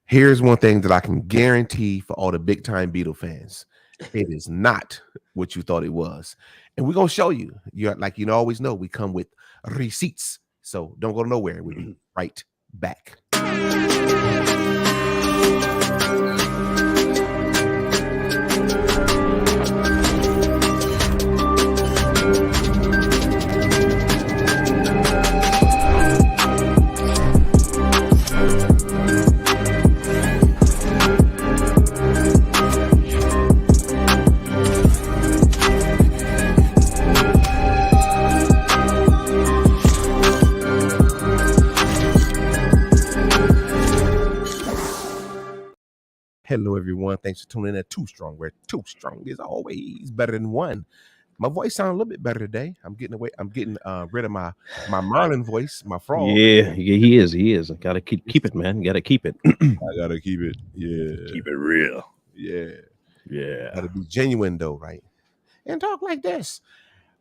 Here's one thing that I can guarantee for all the big time Beatle fans. It is not what you thought it was. And we're gonna show you. You're like you always know, we come with receipts. So don't go nowhere. We'll be right back. Hello, everyone. Thanks for tuning in to Too Strong, where too strong is always better than one. My voice sounds a little bit better today. I'm getting away. I'm getting rid of my Marlin voice, my frog. Yeah, he is. He is. Gotta keep it, man. Gotta keep it. I gotta keep it. Yeah, Keep it real. yeah. Yeah. Gotta be genuine though, right? And talk like this.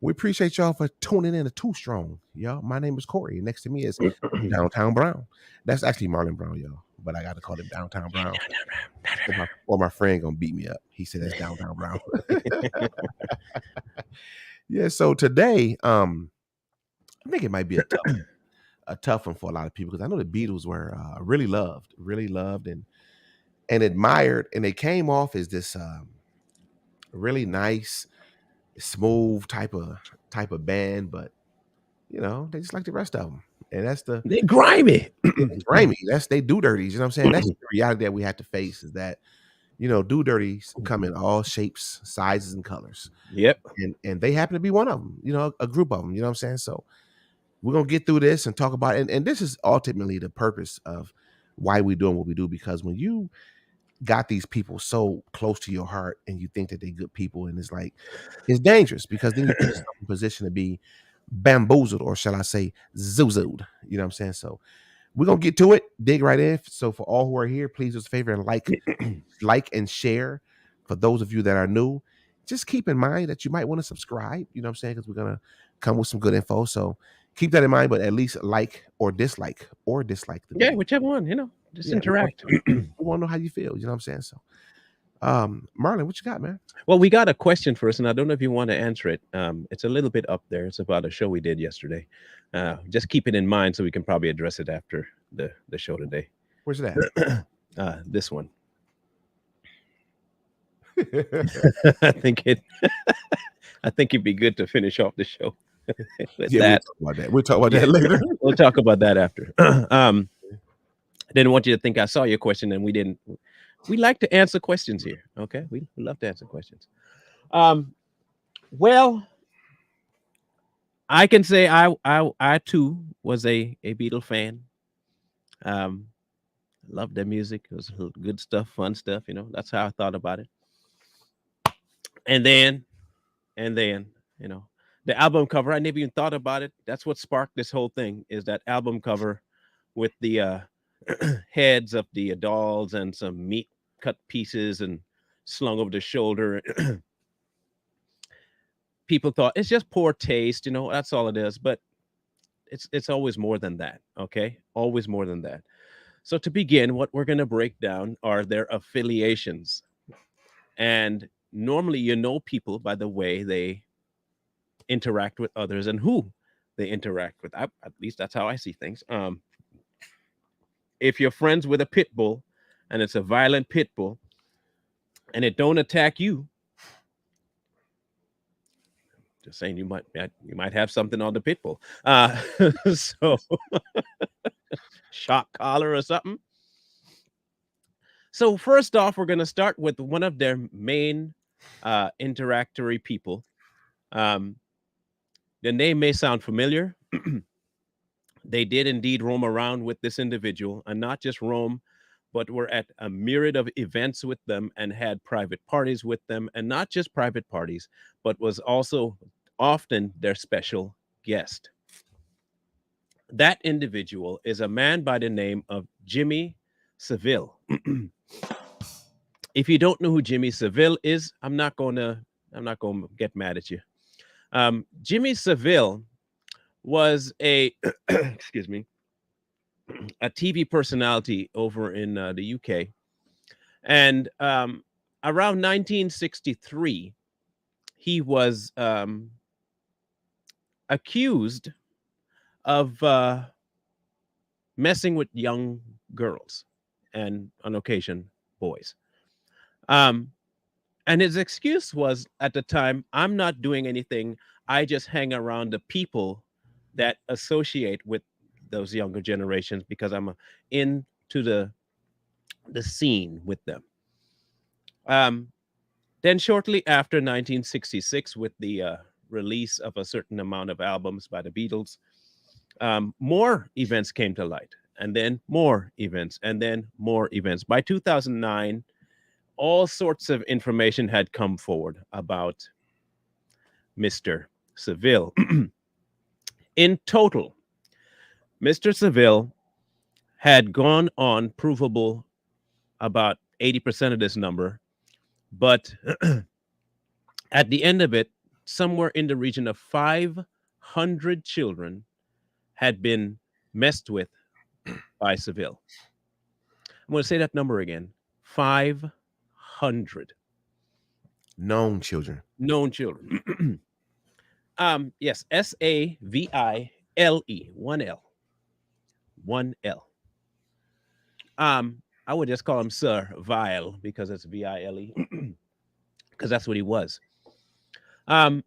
We appreciate y'all for tuning in to Too Strong, y'all. My name is Corey. Next to me is Downtown Brown. That's actually Marlon Brown, y'all. But I got to call him Downtown Brown. Or my friend gonna beat me up. He said that's Downtown Brown. Yeah. So today, I think it might be a tough one for a lot of people because I know the Beatles were really loved and admired, and they came off as this really nice, smooth type of band, but they just like the rest of them, and that's the They grimy. grimy. That's they do dirties. You know what I'm saying? That's the reality that we have to face. Is that do dirties come in all shapes, sizes, and colors, Yep. and they happen to be one of them. A group of them. You know what I'm saying? So we're gonna get through this and talk about it. And this is ultimately the purpose of why we're doing what we do. Because when you got these people so close to your heart and you think that they're good people, and it's dangerous because then you put yourself in position to be bamboozled, or shall I say zoozled. You know what I'm saying? So we're gonna get to it, dig right in. So for all who are here, please do us a favor and like and share. For those of you that are new, just keep in mind that you might want to subscribe. You know what I'm saying? Because we're gonna come with some good info. So keep that in mind, but at least like or dislike the Yeah, video. whichever one. Just Yeah, interact. we want to know how you feel. You know what I'm saying? So Marlon, what you got, man? Well, we got a question for us, and I don't know if you want to answer it. It's a little bit up there. It's about a show we did yesterday. Just keep it in mind so we can probably address it after the show today. Where's that? This one. I think it. I think it'd be good to finish off the show with Yeah, that. we'll talk about that later. We'll talk about that after. I didn't want you to think I saw your question, and we didn't. We like to answer questions here. Okay, we love to answer questions. Well, I can say I too was a Beatle fan. Loved their music. It was good stuff, fun stuff. That's how I thought about it. And then, the album cover. I never even thought about it. That's what sparked this whole thing. Is that album cover with the heads of the dolls and some meat cut pieces and slung over the shoulder. People thought it's just poor taste, that's all it is. But it's always more than that. Okay, always more than that. So to begin, what we're going to break down are their affiliations. And normally people by the way they interact with others and who they interact with. At least that's how I see things. If you're friends with a pit bull and it's a violent pit bull and it don't attack you, just saying you might have something on the pit bull. So shock collar or something. So first off, we're going to start with one of their main interactory people. The name may sound familiar. They did indeed roam around with this individual, and not just roam, but were at a myriad of events with them and had private parties with them, and not just private parties, but was also often their special guest. That individual is a man by the name of Jimmy Savile. If you don't know who Jimmy Savile is, I'm not going to get mad at you. Jimmy Savile was a excuse me, a TV personality over in the UK. And around 1963, he was accused of messing with young girls and, on occasion, boys. Um, and his excuse was at the time, I'm not doing anything. I just hang around the people that associate with those younger generations because I'm into the scene with them. Um, then, shortly after 1966, with the release of a certain amount of albums by the Beatles, more events came to light, and then more events, and then more events. By 2009, all sorts of information had come forward about Mr. Seville. In total, Mr. Seville had gone on provable about 80% of this number, but at the end of it, somewhere in the region of 500 children had been messed with by Seville. I'm going to say that number again: 500 Known children. known children. Yes, Savile, one L, one L. I would just call him Sir Vile because it's Vile, because that's what he was. Um,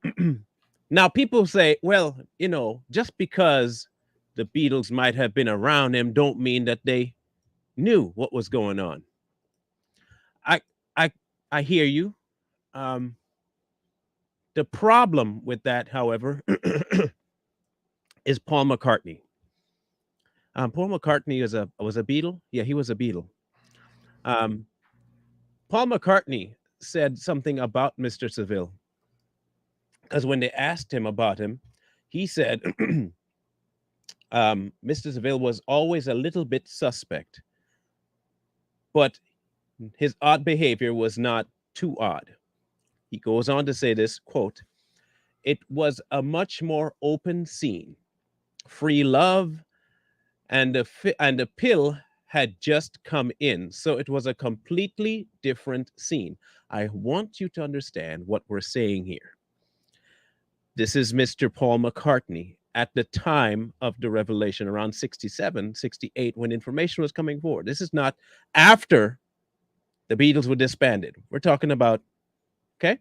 Now people say, well, just because the Beatles might have been around him, don't mean that they knew what was going on. I, I, I hear you. Um, the problem with that, however, is Paul McCartney. Paul McCartney was a Beatle. Yeah, he was a Beatle. Um, Paul McCartney said something about Mr. Seville because when they asked him about him, he said Mr. Seville was always a little bit suspect, but his odd behavior was not too odd. He goes on to say this quote: "It was a much more open scene, free love, and the pill had just come in, so it was a completely different scene." I want you to understand what we're saying here. This is Mr. Paul McCartney at the time of the revelation, around 67, 68, when information was coming forward. This is not after the Beatles were disbanded. We're talking about, okay?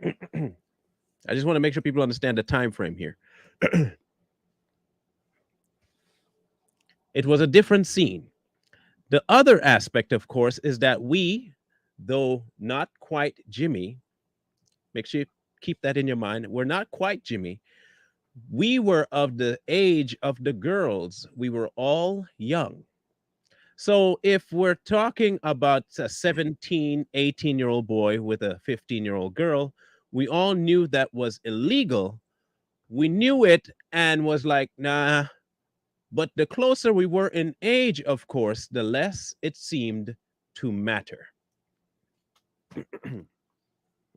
I just want to make sure people understand the time frame here. It was a different scene. The other aspect, of course, is that we, though not quite Jimmy, make sure you keep that in your mind. We're not quite Jimmy. We were of the age of the girls. We were all young. So if we're talking about a 17, 18-year-old boy with a 15-year-old girl, we all knew that was illegal. We knew it and was like, nah. But the closer we were in age, of course, the less it seemed to matter.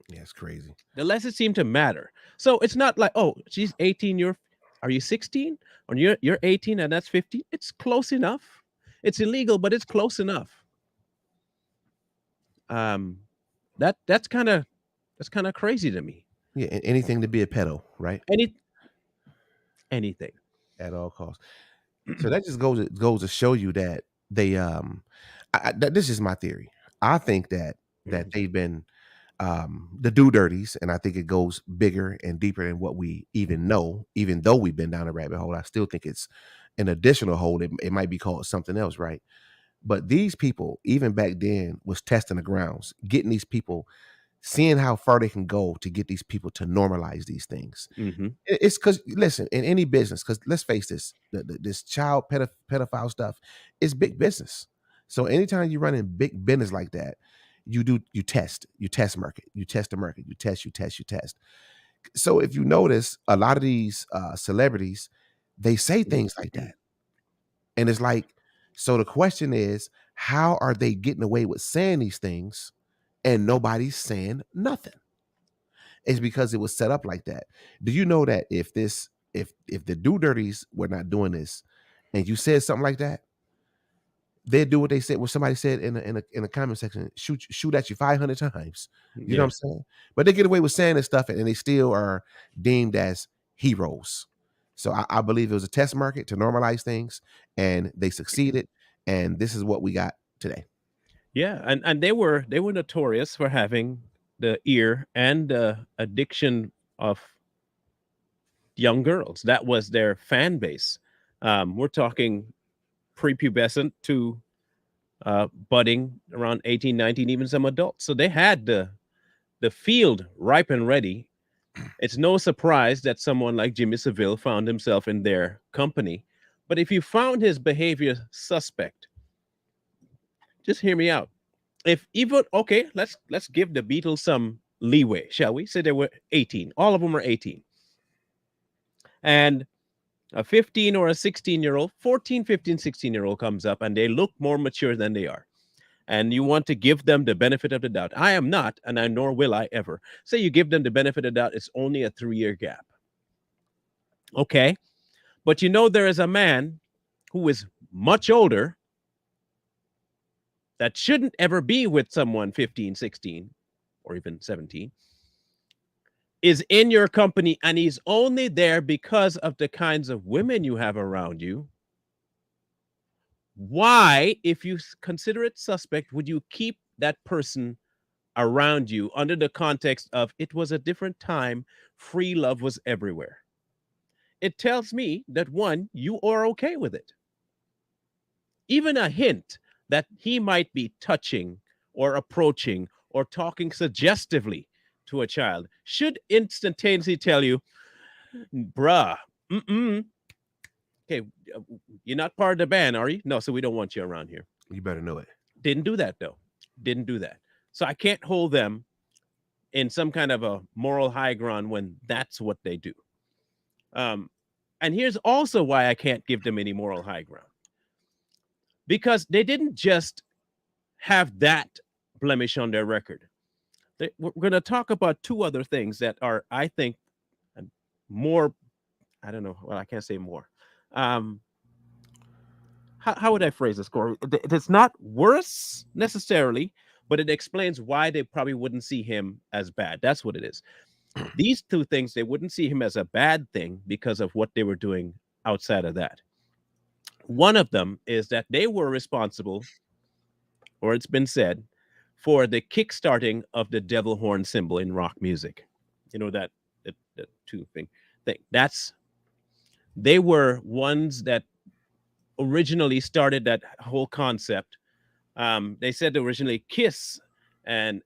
Yeah, it's crazy. The less it seemed to matter. So it's not like, oh, she's 18, are you 16? Or you're 18 and that's 15? It's close enough. It's illegal, but it's close enough. Um that's kind of crazy to me. Yeah, anything to be a pedo, right? Any anything. At all costs. So that just goes to show you that they this is my theory. I think that Mhm. they've been the do dirties, and I think it goes bigger and deeper than what we even know. Even though we've been down a rabbit hole, I still think it's an additional hole. It might be called something else, right? But these people, even back then, was testing the grounds, getting these people, seeing how far they can go to get these people to normalize these things. Mhm. It's because listen, in any business, because let's face this, this child pedophile stuff is big business. So anytime you run in big business like that, you test market, you test the market, you test. So if you notice, a lot of these celebrities, they say things like that, and it's like, so the question is, how are they getting away with saying these things, and nobody's saying nothing? It's because it was set up like that. Do you know that if the do dirties were not doing this, and you said something like that, they do what they said, what somebody said in a comment section, shoot at you 500 times. You know what Yeah. I'm saying? But they get away with saying this stuff, and they still are deemed as heroes. So I believe it was a test market to normalize things, and they succeeded. And this is what we got today. Yeah, and they were notorious for having the ear and the addiction of young girls. That was their fan base. We're talking prepubescent to budding around 18, 19, even some adults. So they had the field ripe and ready. It's no surprise that someone like Jimmy Savile found himself in their company. But if you found his behavior suspect, just hear me out. If even okay, let's give the Beatles some leeway, shall we? Say they were 18. All of them are 18. And a 15 or a 16-year-old, 14, 15, 16-year-old comes up and they look more mature than they are. And you want to give them the benefit of the doubt. I am not, and I nor will I ever. Say you give them the benefit of the doubt, it's only a 3-year gap. Okay. But you know there is a man who is much older that shouldn't ever be with someone 15, 16, or even 17, is in your company, and he's only there because of the kinds of women you have around you. Why, if you consider it suspect, would you keep that person around you under the context of it was a different time, free love was everywhere? It tells me that one, you are okay with it. Even a hint that he might be touching or approaching or talking suggestively to a child should instantaneously tell you, bruh, mm-mm. Okay, you're not part of the band, are you? No, so we don't want you around here. You better know it. Didn't do that, though. Didn't do that. So I can't hold them in some kind of a moral high ground when that's what they do. Um, and here's also why I can't give them any moral high ground, because they didn't just have that blemish on their record. We're going to talk about two other things that are, I think, more. I don't know. Well, I can't say more. Um, how would I phrase this, Corey? It's not worse necessarily, but it explains why they probably wouldn't see him as bad. That's what it is. These two things, they wouldn't see him as a bad thing because of what they were doing outside of that. One of them is that they were responsible, or it's been said, for the kickstarting of the devil horn symbol in rock music. You know that two thing. That's they were ones that originally started that whole concept. They said originally Kiss and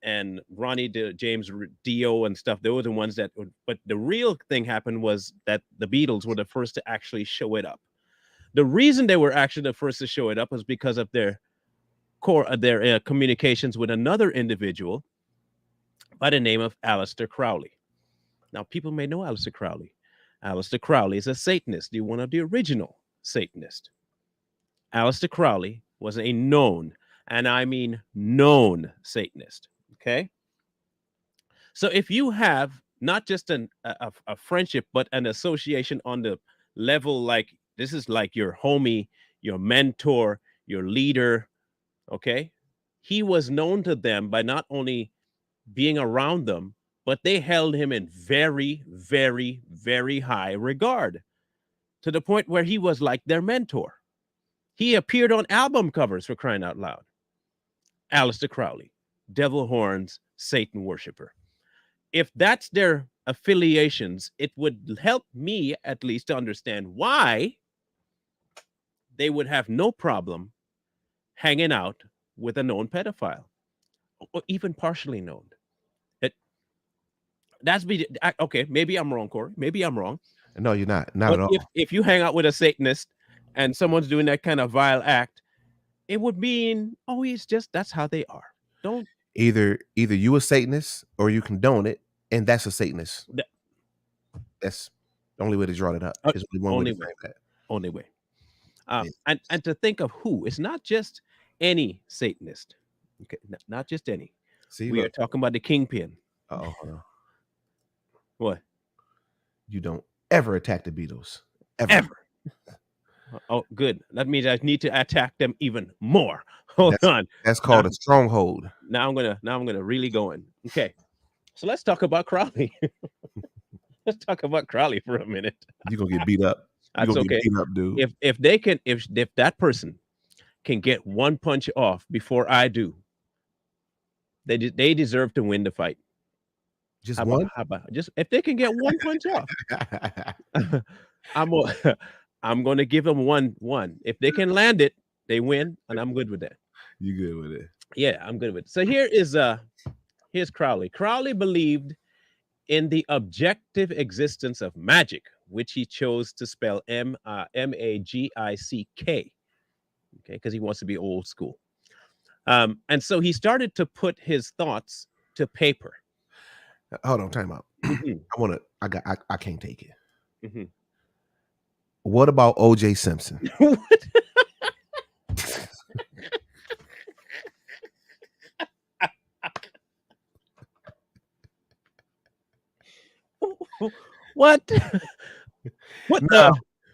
Ronnie James Dio and stuff. They were the ones that. But the real thing happened was that the Beatles were the first to actually show it up. The reason they were actually the first to show it up was because of their communications with another individual by the name of Aleister Crowley. Now, people may know Aleister Crowley. Aleister Crowley is a Satanist, one of the original Satanists. Aleister Crowley was a known, and I mean known, Satanist. Okay. So if you have not just a friendship, but an association on the level like this is like your homie, your mentor, your leader, okay? He was known to them by not only being around them, but they held him in very, very, very high regard to the point where he was like their mentor. He appeared on album covers, for crying out loud. Aleister Crowley, devil horns, Satan worshiper. If that's their affiliations, it would help me at least to understand why they would have no problem hanging out with a known pedophile or even partially known. It, okay. Maybe I'm wrong, Corey. Maybe I'm wrong. No, you're not But at all. if you hang out with a Satanist and someone's doing that kind of vile act, it would mean, oh, he's just that's how they are. Don't Either you a Satanist or you condone it, and that's a Satanist. th- That's the only way to draw it up. uh, Is only one way only to way, frame that. only way. Yeah. And to think of who, it's not just any Satanist. Okay, not just any. See, We are look. talking about the kingpin. Oh, hold on. What? You don't ever attack the Beatles, ever. Ever. Oh, good. That means I need to attack them even more. Hold That's on. that's Now, called a stronghold. now I'm gonna really go in. Okay. So let's talk about Crowley. Let's talk about Crowley for a minute. You're gonna get beat up. You're That's gonna get okay. beat up, dude. If they can if that person can get one punch off before I do, they deserve to win the fight. Just one? How about just if they can get one punch off, I'm gonna I'm gonna give them one. If they can land it, they win, and I'm good with that. You good with it? Yeah, I'm good with it. So here's Crowley. Crowley believed in the objective existence of magic, which he chose to spell Magick. Okay, because he wants to be old school. And so he started to put his thoughts to paper. Hold on, time out. Mhm, I can't take it. mhm. What about OJ Simpson? What? What? What Now,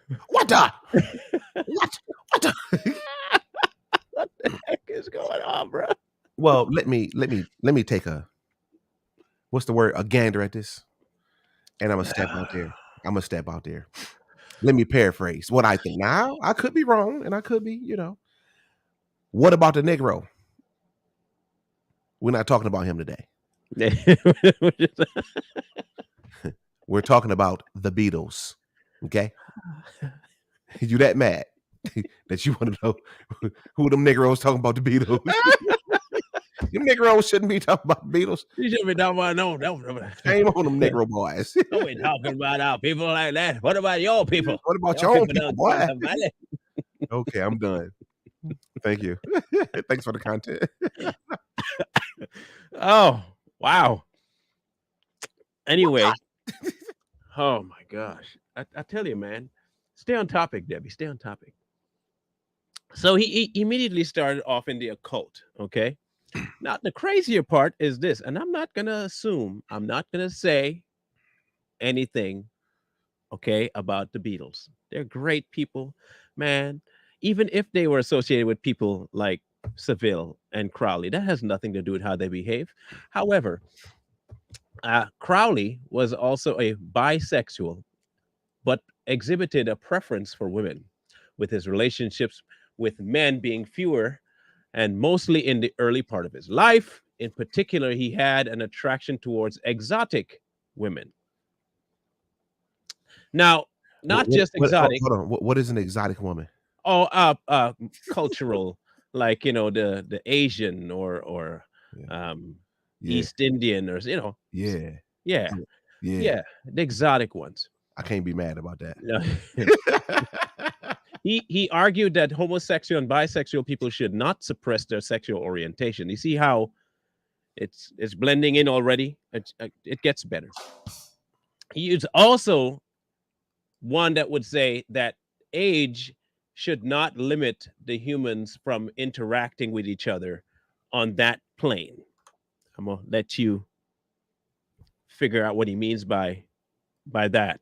the? what the what the What the heck is going on, bro? well, let me take a what's the word? A gander at this. And I'm gonna step out there. I'm gonna step out there. Let me paraphrase what I think. Now, I could be wrong, and I could be, What about the Negro? We're not talking about him today. We're talking about the Beatles. Okay? You that mad that you want to know who them Negroes talking about the Beatles? Them Negroes shouldn't be talking about the Beatles. You should be talking about no, Shame on them Negro boys. don't be talking about our people like that. What about your people? What about Your your own people people, don't boy? the money. Okay, I'm done. Thank you. Thanks for the content. Oh, wow. Anyway, oh my gosh. I tell you, man, stay on topic, Debbie. Stay on topic. So he immediately started off in the occult. Okay. Now, the crazier part is this, and I'm not going to assume, I'm not going to say anything, okay, about the Beatles. They're great people, man. Even if they were associated with people like Seville and Crowley, that has nothing to do with how they behave. However, Crowley was also a bisexual, but exhibited a preference for women, with his relationships with men being fewer and mostly in the early part of his life. In particular, he had an attraction towards exotic women. Now, not just exotic, Hold on. What is an exotic woman? oh, cultural, like the Asian or Yeah. um, Yeah. East Indian, or Yeah. yeah, Yeah. yeah, the exotic ones. I can't be mad about that. No. He argued that homosexual and bisexual people should not suppress their sexual orientation. You see how it's blending in already. It gets better. He is also one that would say that age should not limit the humans from interacting with each other on that plane. I'm gonna let you figure out what he means by that.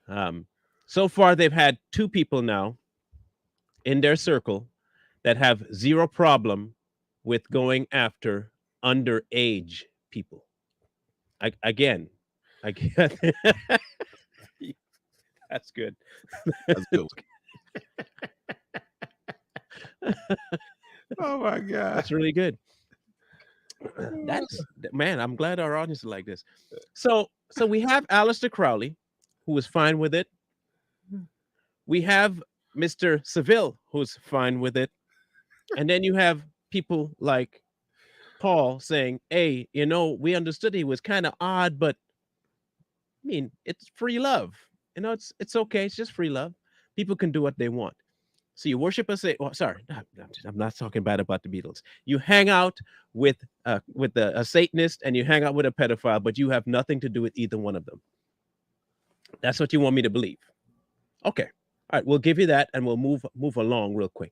Um, so far, they've had two people now in their circle that have zero problem with going after underage people. Again, again, that's good. That's good. Oh my god. That's really good. That's man. I'm glad our audience is like this. So we have Aleister Crowley, who was fine with it. We have Mr. Seville, who's fine with it, and then you have people like Paul saying, "Hey, we understood he was kind of odd, but I mean, it's free love. It's okay. It's just free love. People can do what they want." So you worship a say. Oh, sorry, I'm not talking bad about the Beatles. You hang out with a Satanist and you hang out with a pedophile, but you have nothing to do with either one of them. That's what you want me to believe. Okay, all right, we'll give you that, and we'll move along real quick.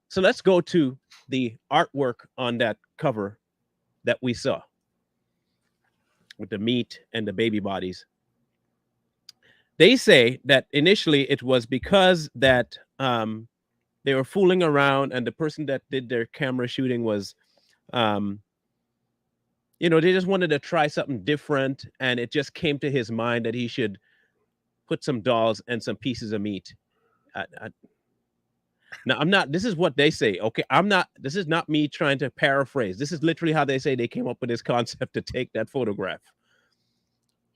So let's go to the artwork on that cover that we saw with the meat and the baby bodies. They say that initially it was because that they were fooling around, and the person that did their camera shooting was, um, they just wanted to try something different, and it just came to his mind that he should put some dolls and some pieces of meat. Now, I'm not. This is what they say. Okay, I'm not. This is not me trying to paraphrase. This is literally how they say they came up with this concept to take that photograph.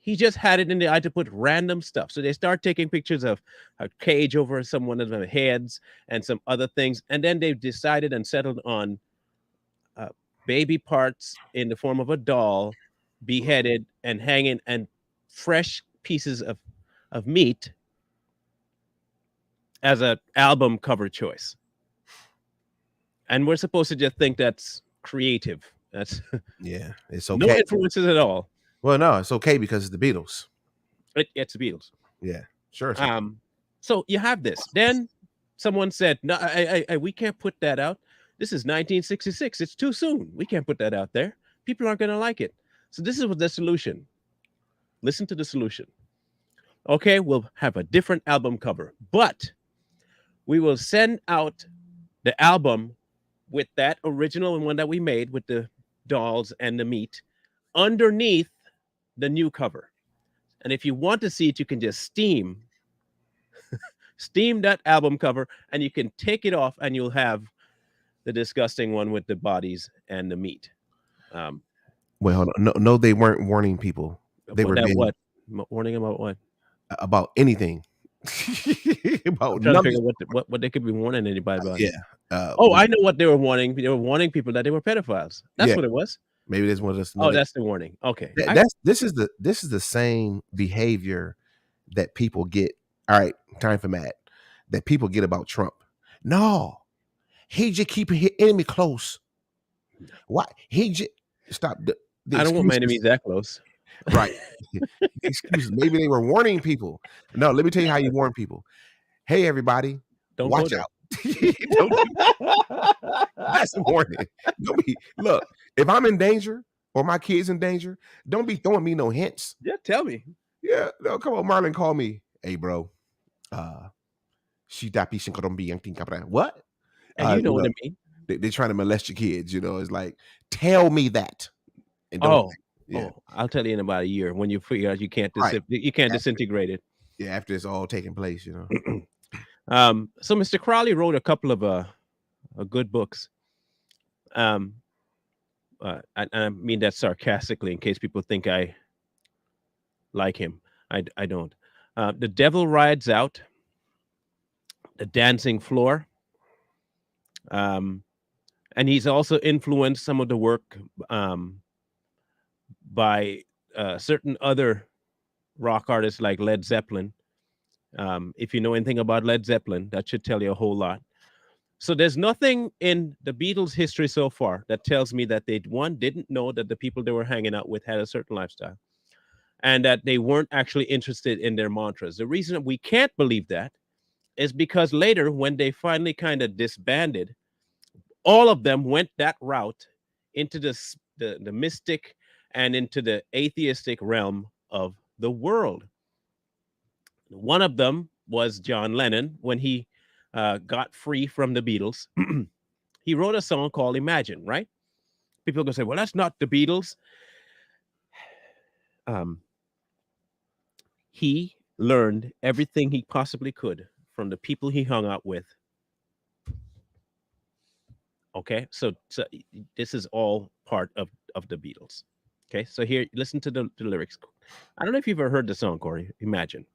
He just had it in the eye to put random stuff. So they start taking pictures of a cage over someone of their heads and some other things, and then they've decided and settled on uh, baby parts in the form of a doll, beheaded and hanging, and fresh pieces of meat as an album cover choice. And we're supposed to just think that's creative. That's Yeah, it's no okay. influences at all. Well, no, it's okay because it's the Beatles. It's the Beatles. Yeah, sure. It's okay. So you have this. Then someone said, "No, we can't put that out. This is 1966. It's too soon. We can't put that out there. People aren't going to like it." So this is what the solution. Listen to the solution. Okay, we'll have a different album cover, but we will send out the album with that original one that we made with the dolls and the meat underneath the new cover. And if you want to see it, you can just steam that album cover, and you can take it off, and you'll have the disgusting one with the bodies and the meat. Wait, hold on. No, no, they weren't warning people. They What were that being what warning about what? about anything. I'm About trying to nothing. figure what they could be warning anybody about. Yeah. Oh, I know what they were warning. They were warning people that they were pedophiles. That's Yeah. what it was. Maybe they just wanted us to know Oh, that. that's the warning. Okay. This is the same behavior that people get. All right, time for Matt. That people get about Trump. No, he just keep his enemy close. Why he just stop the I don't want my excuses? enemies that close. Right, the excuses. Maybe they were warning people. No, let me tell you how you warn people. Hey, everybody, Don't go watch there. out. Don't That's a warning. Don't be look. If I'm in danger or my kid's in danger, don't be throwing me no hints. Yeah, tell me. Yeah, no, come on, Marlon, call me. Hey, bro. She tapi what? And you know You what know, I mean. they're trying to molest your kids. It's like tell me that and don't. Oh, Yeah, I'll tell you in about a year when you figure out right. you can't After, disintegrate it. yeah, after it's all taking place. So Mr. Crowley wrote a couple of good books. Um, I mean that sarcastically, in case people think I like him. I don't. The Devil Rides Out, The Dancing Floor, and he's also influenced some of the work by certain other rock artists like Led Zeppelin. If you know anything about Led Zeppelin, that should tell you a whole lot. So there's nothing in the Beatles' history so far that tells me that they didn't know that the people they were hanging out with had a certain lifestyle, and that they weren't actually interested in their mantras. The reason we can't believe that is because later, when they finally kind of disbanded, all of them went that route into the mystic and into the atheistic realm of the world. One of them was John Lennon. When he got free from the Beatles, he wrote a song called Imagine, right? People are going to say, well, that's not the Beatles. He learned everything he possibly could from the people he hung out with. Okay, so this is all part of the Beatles. Okay, so here, listen to the lyrics. I don't know if you've ever heard the song, Corey. Imagine.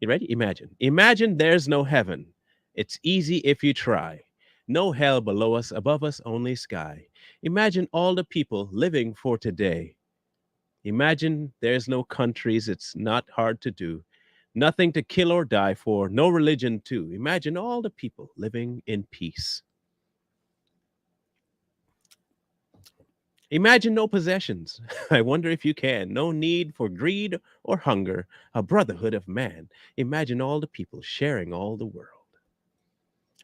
You ready? Imagine. Imagine there's no heaven. It's easy if you try. No hell below us, above us, only sky. Imagine all the people living for today. Imagine there's no countries. It's not hard to do. Nothing to kill or die for. No religion, too. Imagine all the people living in peace. Imagine no possessions. I wonder if you can. No need for greed or hunger. A brotherhood of man. Imagine all the people sharing all the world.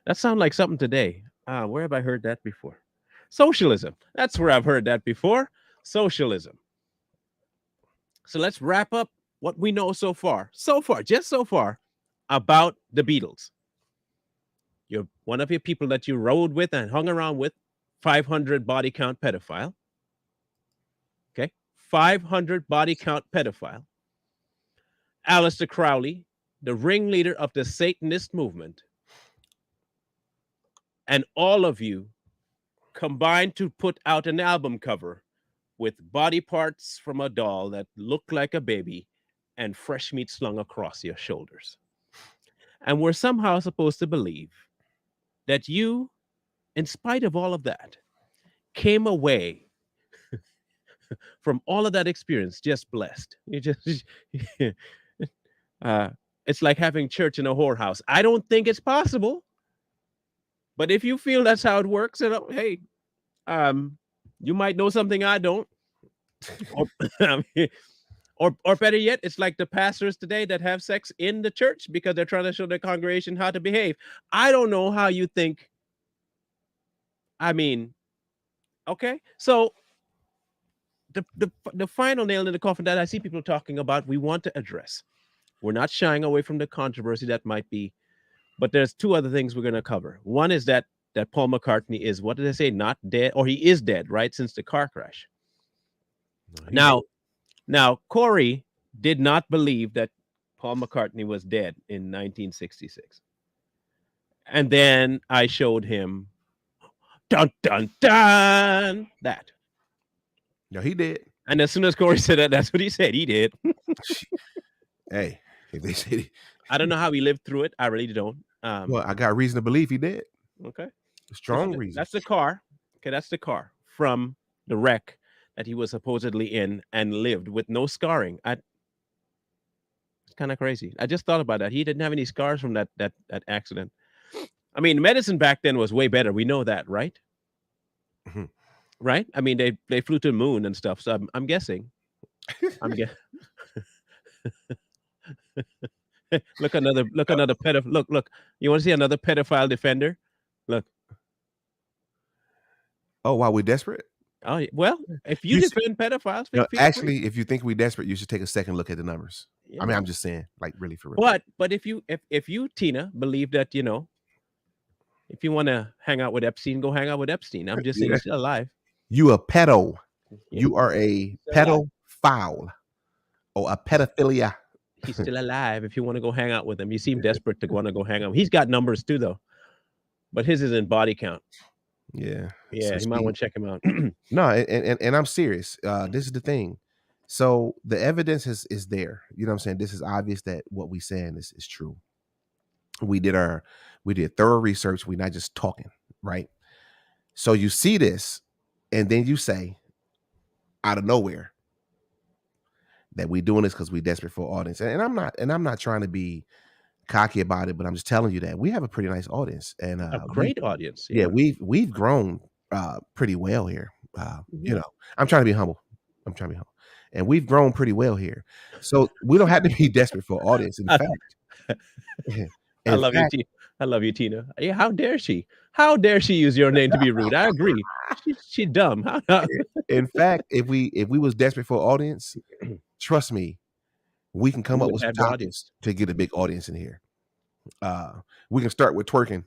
That sounds like something today. Where have I heard that before? Socialism. That's where I've heard that before. Socialism. So let's wrap up what we know so far, just so far, about the Beatles. You're one of your people that you rode with and hung around with, 500 body count pedophile. Okay. 500 body count pedophile. Aleister Crowley, the ringleader of the Satanist movement. And all of you combined to put out an album cover with body parts from a doll that looked like a baby and fresh meat slung across your shoulders. And we're somehow supposed to believe that you, in spite of all of that, came away from all of that experience just blessed. You just, uh, it's like having church in a whorehouse. I don't think it's possible, but if you feel that's how it works, you know, hey, you might know something I don't. Or, I mean, or better yet, it's like the pastors today that have sex in the church because they're trying to show their congregation how to behave. I don't know how you think. I mean, okay, so the final nail in the coffin that I see people talking about, we want to address. We're not shying away from the controversy that might be, but there's two other things we're going to cover. One is that Paul McCartney is, what did they say, not dead, or he is dead, right, since the car crash. No, now Corey did not believe that Paul McCartney was dead in 1966, and then I showed him, dun dun dun, that. No, he did. And as soon as Corey said that, that's what he said. He did. Hey, if they said I don't know how he lived through it. I really don't. well, I got reason to believe he did. Okay. Strong reason. That's the car. Okay, that's the car from the wreck that he was supposedly in and lived with no scarring. It's kind of crazy. I just thought about that. He didn't have any scars from that accident. I mean, medicine back then was way better. We know that, right? Mm-hmm. Right? I mean, they flew to the moon and stuff. So I'm guessing. Look, another pedophile. Look. You want to see another pedophile defender? Look. Oh, wow, we're desperate. Oh, well, if you defend pedophiles, actually, if you think we're desperate, you should take a second look at the numbers. Yeah. I mean, I'm just saying, like, really for real. But if you Tina believe that, you know, if you want to hang out with Epstein, go hang out with Epstein. I'm just saying, he's still alive. You a pedo. Yeah. You are a pedophile or a pedophilia. He's still alive. If you want to go hang out with him, you seem desperate to want to go hang out. He's got numbers too, though, but his is in body count. Yeah, so you might want to check him out. No, and I'm serious. This is the thing. So the evidence is there. You know what I'm saying? This is obvious that what we saying is true. We did thorough research. We're not just talking, right? So you see this, and then you say, out of nowhere, that we're doing this because we're desperate for audience. And I'm not trying to be cocky about it, but I'm just telling you that we have a pretty nice audience and a great audience. Yeah, we've grown pretty well here. You know, I'm trying to be humble. And we've grown pretty well here. So we don't have to be desperate for audience. In fact, I love you, Tina. Yeah, how dare she? How dare she use your name to be rude? I agree. She's dumb. In fact, if we was desperate for audience, trust me, we can come up with some topics to get a big audience in here. We can start with twerking.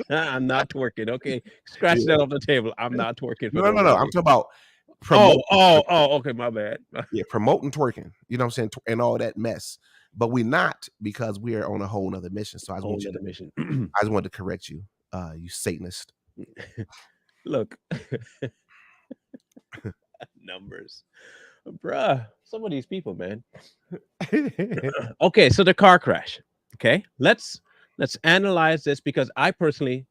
I'm not twerking. Okay, scratch that off the table. I'm not twerking. No. I'm talking about promoting. Okay, my bad. Yeah, promoting twerking. You know what I'm saying, and all that mess. But we're not, because we are on a whole nother mission. So I just wanted to correct you, you Satanist. Look, numbers, bruh. Some of these people, man. Okay, so the car crash. Okay, let's analyze this, because I personally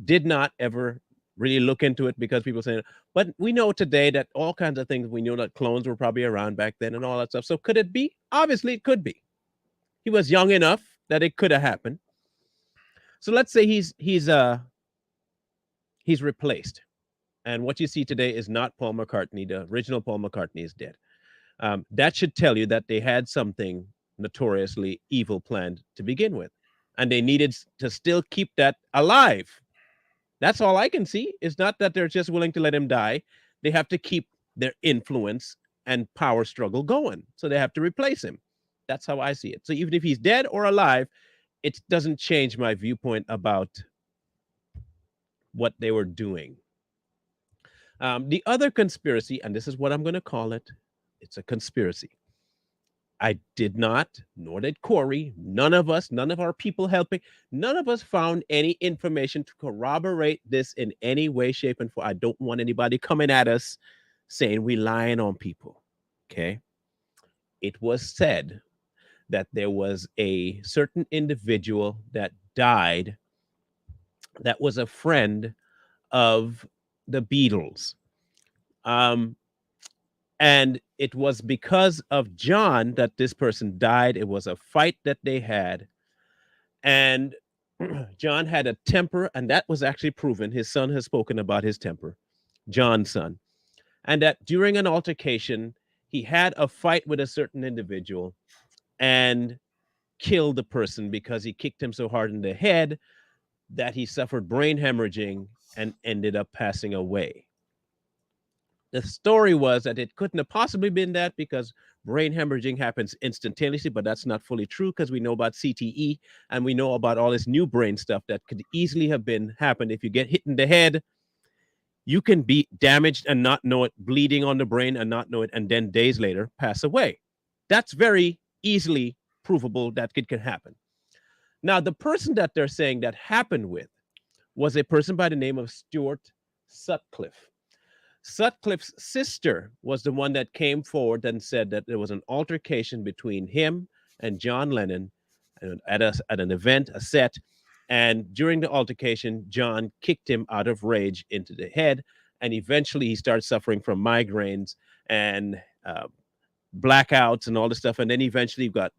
did not ever really look into it, because people saying, but we know today that all kinds of things. We know that clones were probably around back then and all that stuff. So could it be? Obviously, it could be. He was young enough that it could have happened. So let's say he's replaced, and what you see today is not Paul McCartney. The original Paul McCartney is dead. That should tell you that they had something notoriously evil planned to begin with, and they needed to still keep that alive. That's all I can see. It's not that they're just willing to let him die. They have to keep their influence and power struggle going. So they have to replace him. That's how I see it. So even if he's dead or alive, it doesn't change my viewpoint about what they were doing. The other conspiracy, and this is what I'm going to call it, it's a conspiracy. I did not, nor did Corey, none of us, none of our people helping, none of us found any information to corroborate this in any way, shape, and form. I don't want anybody coming at us saying we lying on people. Okay. It was said that there was a certain individual that died that was a friend of the Beatles. Um, and it was because of John that this person died. It was a fight that they had. And John had a temper, and that was actually proven. His son has spoken about his temper, John's son. And that during an altercation, he had a fight with a certain individual and killed the person because he kicked him so hard in the head that he suffered brain hemorrhaging and ended up passing away. The story was that it couldn't have possibly been that because brain hemorrhaging happens instantaneously, but that's not fully true because we know about CTE and we know about all this new brain stuff that could easily have been happened. If you get hit in the head, you can be damaged and not know it, bleeding on the brain and not know it, and then days later pass away. That's very easily provable that it can happen. Now, the person that they're saying that happened with was a person by the name of Stuart Sutcliffe. Sutcliffe's sister was the one that came forward and said that there was an altercation between him and John Lennon at an event, a set. And during the altercation, John kicked him out of rage into the head. And eventually he started suffering from migraines and blackouts and all this stuff. And then eventually got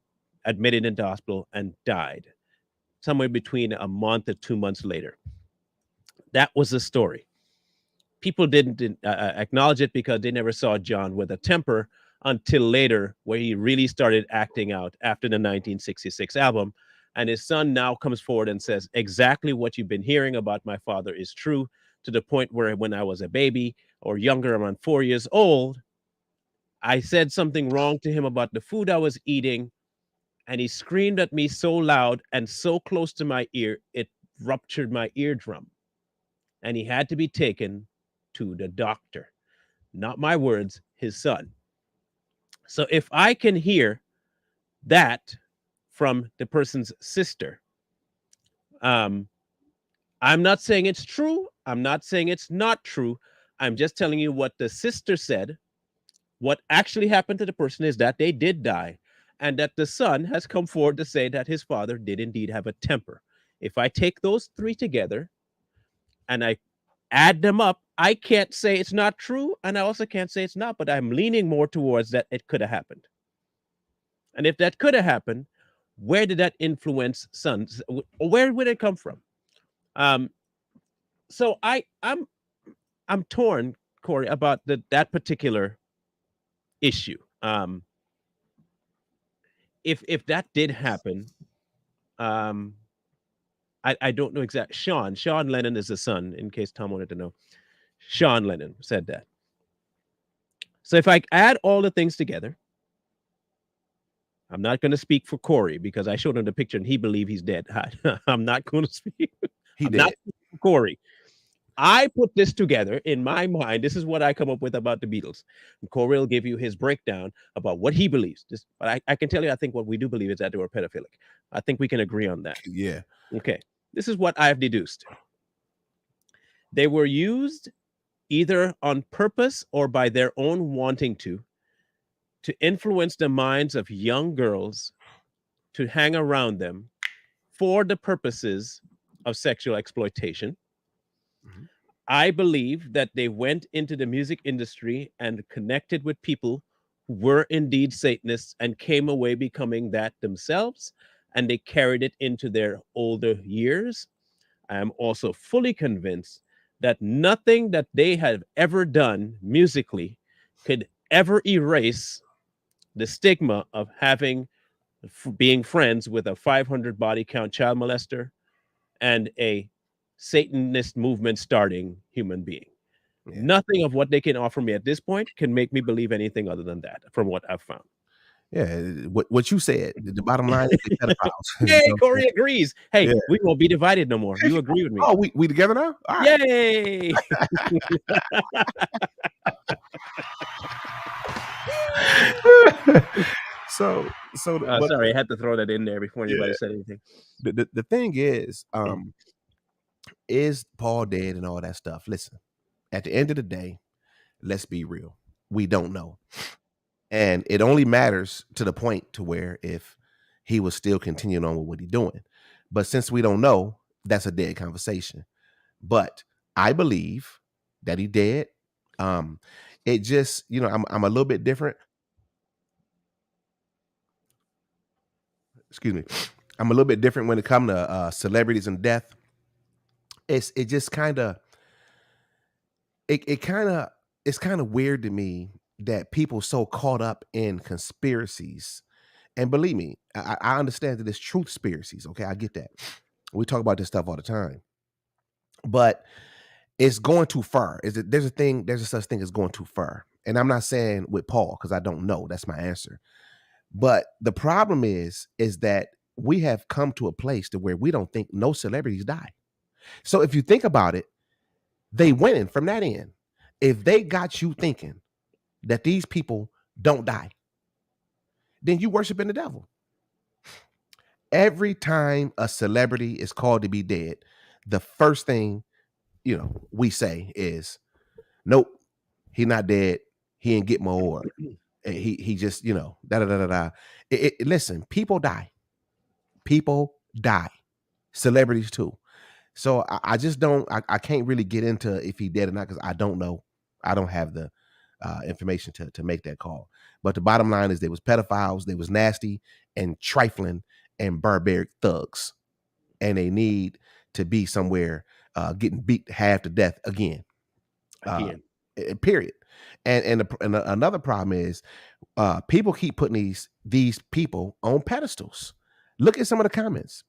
admitted into hospital and died somewhere between a month or 2 months later. That was the story. People didn't acknowledge it because they never saw John with a temper until later, where he really started acting out after the 1966 album. And his son now comes forward and says, exactly what you've been hearing about my father is true, to the point where when I was a baby or younger, around 4 years old, I said something wrong to him about the food I was eating. And he screamed at me so loud and so close to my ear, it ruptured my eardrum. And he had to be taken to the doctor. Not my words, his son. So if I can hear that from the person's sister, um, I'm not saying it's true. I'm not saying it's not true. I'm just telling you what the sister said. What actually happened to the person is that they did die, and that the son has come forward to say that his father did indeed have a temper. If I take those three together and I add them up, I can't say it's not true, and I also can't say it's not, but I'm leaning more towards that it could have happened. And if that could have happened, where did that influence sons? Where would it come from? Um, so I'm torn, Corey, about that particular issue. If that did happen, um, I don't know exactly. Sean Lennon is the son, in case Tom wanted to know. Sean Lennon said that. So if I add all the things together, I'm not going to speak for Corey because I showed him the picture and he believed he's dead. I'm not going to speak. He I'm not did. speaking for Corey. I put this together in my mind. This is what I come up with about the Beatles. And Corey will give you his breakdown about what he believes. But I can tell you, I think what we do believe is that they were pedophilic. I think we can agree on that. Yeah. Okay. This is what I've deduced. They were used either on purpose or by their own wanting to influence the minds of young girls to hang around them for the purposes of sexual exploitation. Mhm. I believe that they went into the music industry and connected with people who were indeed Satanists and came away becoming that themselves, and they carried it into their older years. I am also fully convinced that nothing that they have ever done musically could ever erase the stigma of being friends with a 500 body count child molester and a Satanist movement starting human being. Yeah. Nothing of what they can offer me at this point can make me believe anything other than that, from what I've found. Yeah. What you said. The bottom line is they pedophiles. You Yay, know what I'm Corey agrees. Hey, saying? we won't be divided no more. Yeah. You agree with me. Oh, we together now? All right. Yay! But Sorry, I had to throw that in there before yeah, anybody said anything. the thing is Paul dead and all that stuff? Listen, at the end of the day, let's be real. We don't know. And it only matters to the point to where if he was still continuing on with what he's doing. But since we don't know, that's a dead conversation. But I believe that he dead. Um, it just, I'm a little bit different. Excuse me. I'm a little bit different when it comes to celebrities and death. It just kind of it kind of it's kind of weird to me that people so caught up in conspiracies. And believe me, I understand that it's truth conspiracies. Okay, I get that. We talk about this stuff all the time, but it's going too far. There's a such thing as going too far. And I'm not saying with Paul because I don't know. That's my answer. But the problem is that we have come to a place to where we don't think no celebrities die. So if you think about it, they winning from that end. If they got you thinking that these people don't die, then you worshiping the devil. Every time a celebrity is called to be dead, the first thing we say is, "Nope, he not dead. He ain't get my award. He just da da da da da." Listen, people die. People die. Celebrities too. So I just don't. I can't really get into if he dead or not because I don't know. I don't have the information to make that call. But the bottom line is, they was pedophiles. They was nasty and trifling and barbaric thugs, and they need to be somewhere getting beat half to death again. Again. Period. And another problem is people keep putting these people on pedestals. Look at some of the comments.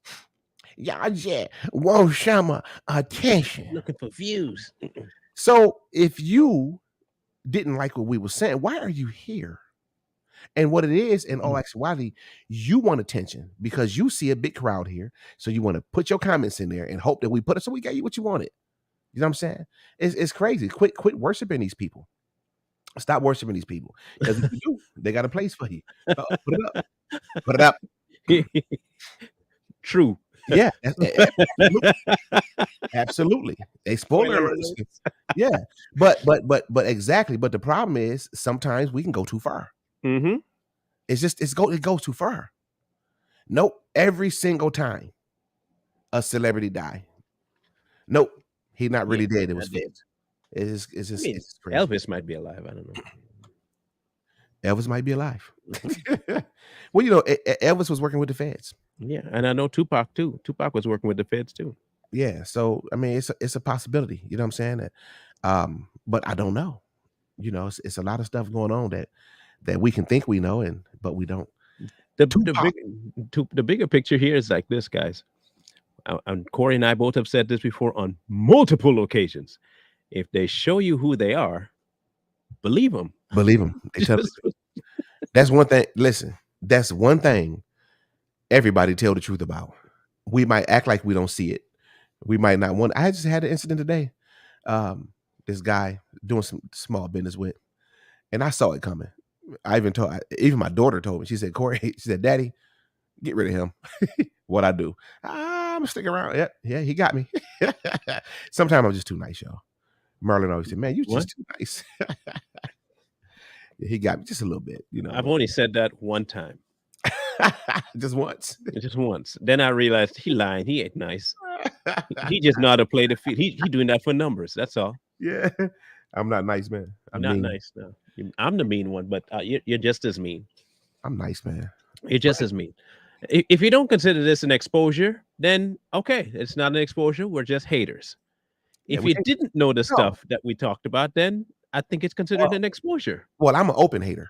Y'all just won't show my attention. Looking for views. So if you didn't like what we were saying, why are you here? And what it is, in all actuality, you want attention because you see a big crowd here. So you want to put your comments in there and hope that we put it. So we got you what you wanted. You know what I'm saying? It's crazy. Quit worshiping these people. Stop worshiping these people. Because if you do, they got a place for you. Put it up. Put it up. True. Yeah. Absolutely. Absolutely. They spoiler alerts. Yeah. But exactly. But the problem is sometimes we can go too far. Mm-hmm. It goes too far. Nope. Every single time a celebrity die. Nope. He's not really dead. It was fake. It's just crazy. Elvis might be alive. I don't know. Elvis might be alive. Well, Elvis was working with the feds. Yeah, and I know Tupac too. Tupac was working with the feds too. Yeah, so I mean, it's a possibility. You know what I'm saying? That, but I don't know. It's a lot of stuff going on that we can think we know, but we don't. The bigger picture here is like this, guys. And Corey and I both have said this before on multiple occasions. If they show you who they are, believe them. Believe them. That's one thing. Listen, that's one thing everybody tell the truth about. We might act like we don't see it. We might not want. I just had an incident today. This guy doing some small business with, and I saw it coming. Even my daughter told me. She said, "Corey," she said, "Daddy, get rid of him." What I do? I'm gonna stick around. Yeah, he got me. Sometimes I'm just too nice, y'all. Merlin always said, "Man, you just too nice." He got me just a little bit, I've only said that one time. Just once. Just once. Then I realized he lying. He ain't nice. He just know how to play the field. He doing that for numbers. That's all. Yeah, I'm not nice, man. I'm not nice. No, I'm the mean one, but you're just as mean. I'm nice, man. You're just as mean. If you don't consider this an exposure, then okay, it's not an exposure. We're just haters. If you didn't know the stuff that we talked about, then I think it's considered an exposure. Well, I'm an open hater.